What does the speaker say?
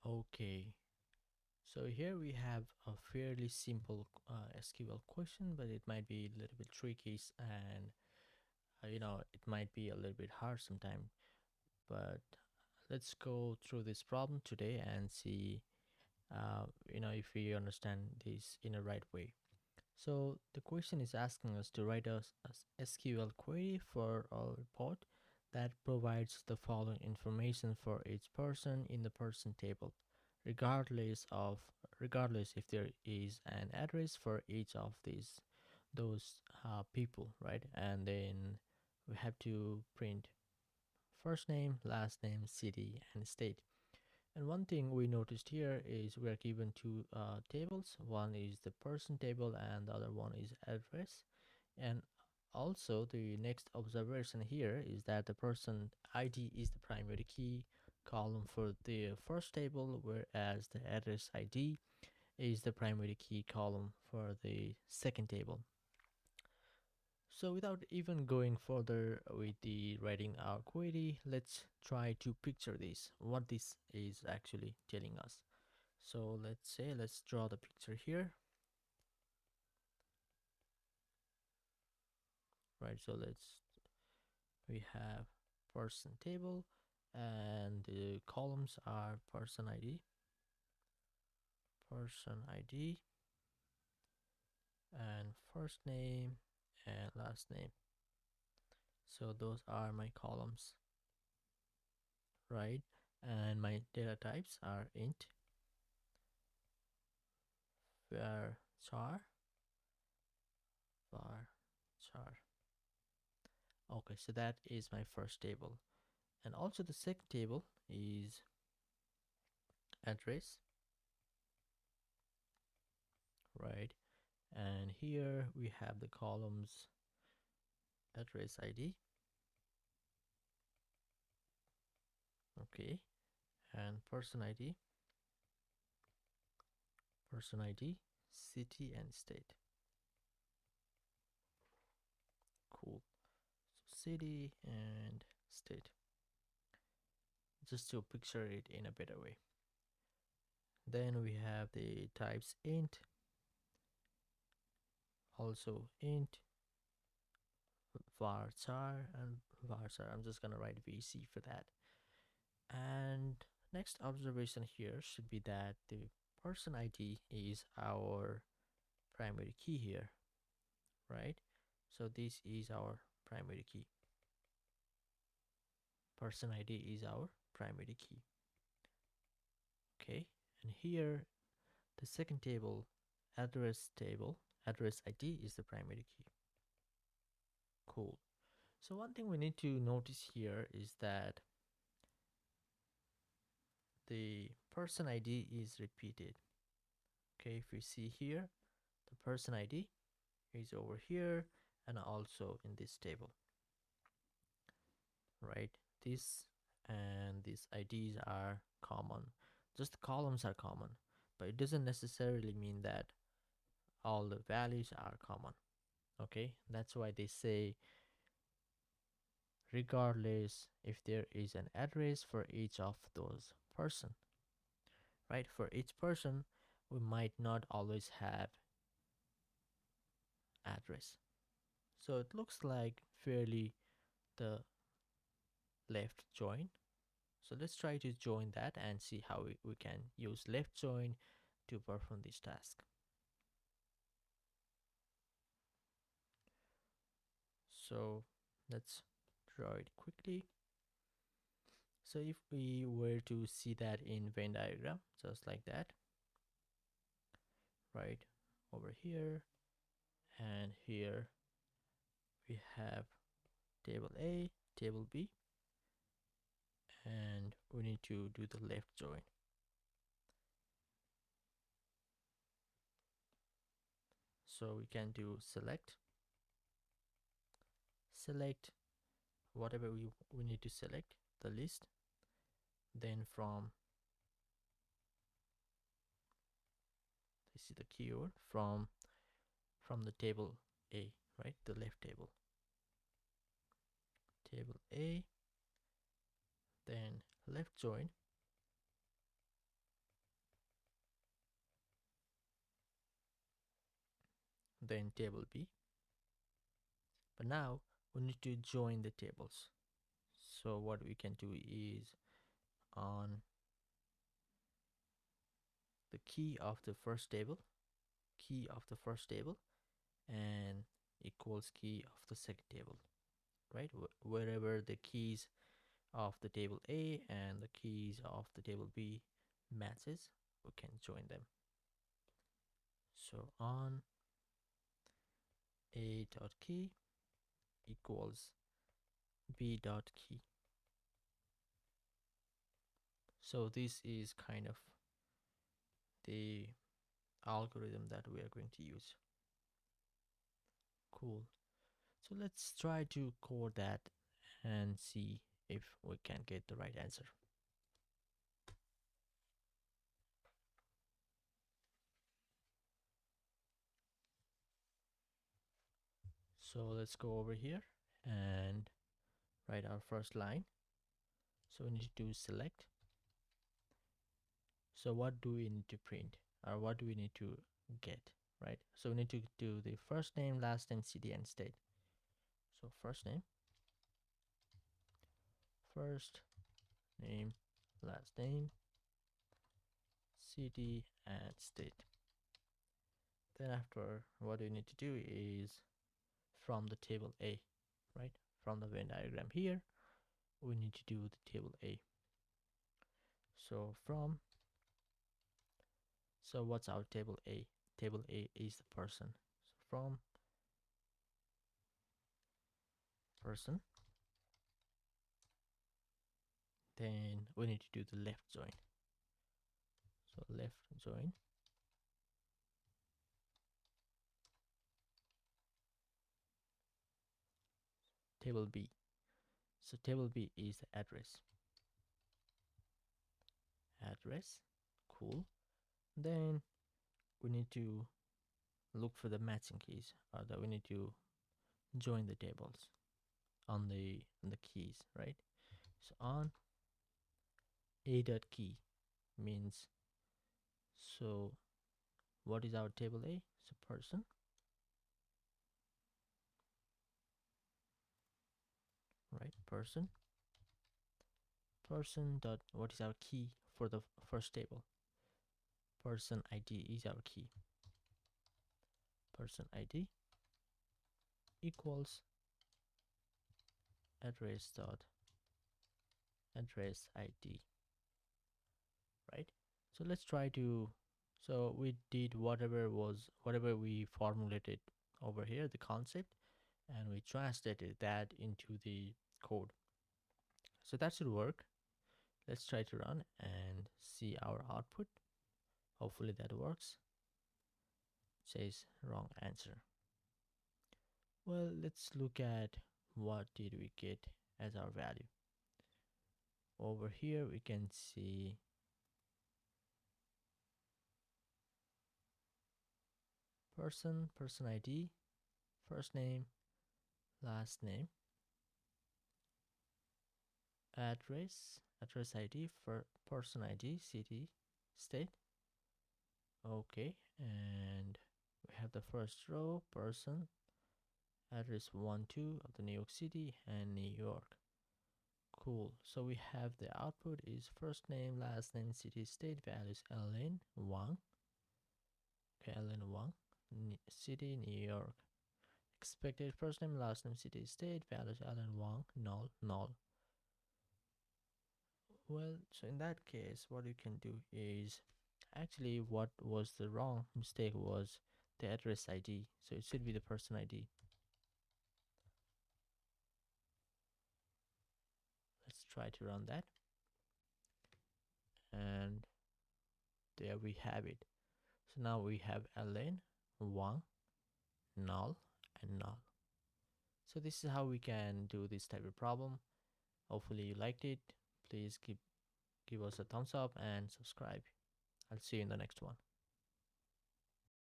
Okay, so here we have a fairly simple SQL question, but it might be a little bit tricky and it might be a little bit hard sometimes. But let's go through this problem today and see, if we understand this in a right way. So the question is asking us to write a SQL query for a report that provides the following information for each person in the person table, regardless of regardless if there is an address for each of those people, right? And then we have to print first name, last name, city, and state. And one thing we noticed here is we are given two tables. One is the person table and the other one is address. And also the next observation here is that the person ID is the primary key column for the first table, whereas the address ID is the primary key column for the second table. So without even going further with the writing our query, let's try to picture this, what this is actually telling us. So let's draw the picture here, right? So we have person table and the columns are person ID and first name and last name. So those are my columns, right? And my data types are int, var var char. Okay, so that is my first table. And also the second table is address, right? And here we have the columns address ID, okay, and person ID, city and state. Cool. So city and state, just to picture it in a better way. Then we have the types int, also int, varchar and varchar. I'm just gonna write vc for that. And next observation here should be that the person ID is our primary key here, right? So this is our primary key. Person ID is our primary key. Okay, and here the second table, address ID is the primary key. Cool. So one thing we need to notice here is that the person ID is repeated. Okay, if we see here, the person ID is over here and also in this table, right? This and these IDs are common, just the columns are common, but it doesn't necessarily mean that all the values are common. Okay, that's why they say regardless if there is an address for each of those person, right? For each person we might not always have address, so it looks like fairly the left join. So let's try to join that and see how we can use left join to perform this task. So let's draw it quickly. So if we were to see that in Venn diagram, just like that, right over here, and here we have table A, table B, and we need to do the left join. So we can do select whatever we need to select, the list, then from, this is the keyword, from the table A, right, the left table A, then left join, then table B. But now we need to join the tables. So what we can do is on the key of the first table, and equals key of the second table, right? Wherever the keys of the table A and the keys of the table B matches, we can join them. So on A dot key equals B dot key. So this is kind of the algorithm that we are going to use. Cool. So let's try to code that and see if we can get the right answer. So let's go over here and write our first line. So we need to select. So what do we need to print, or what do we need to get, right? So we need to do the first name, last name, city, and state. So first name, last name, city, and state. Then after, what we need to do is from the table A, right? From the Venn diagram here, we need to do the table A. So what's our table A? Table A is the person. So from person, then we need to do the left join. So left join table B. So table B is the address. Cool. Then we need to look for the matching keys, or that we need to join the tables on the keys, right? So on A dot key means, so what is our table A? So person, right? Person dot, what is our key for the first table? Person ID is our key. Person ID equals address dot address ID, right? So let's try to, so we did whatever we formulated over here, the concept, and we translated that into the code. So that should work. Let's try to run and see our output. Hopefully that works. It says wrong answer. Well, let's look at what did we get as our value. Over here we can see person ID, first name, last name, address ID, for person ID, city, state. Okay, and we have the first row, person, address 1 2 of the New York City and New York. Cool. So we have the output is first name, last name, city, state, values LN Wang. Okay, LN Wang, city, New York. Expected first name, last name, city, state, values LN Wang, null, null. Well, so in that case, what you can do is, actually what was the wrong mistake was the address ID. So it should be the person ID. Let's try to run that. And there we have it. So now we have ln, Wang, null, and null. So this is how we can do this type of problem. Hopefully you liked it. Please give us a thumbs up and subscribe. I'll see you in the next one.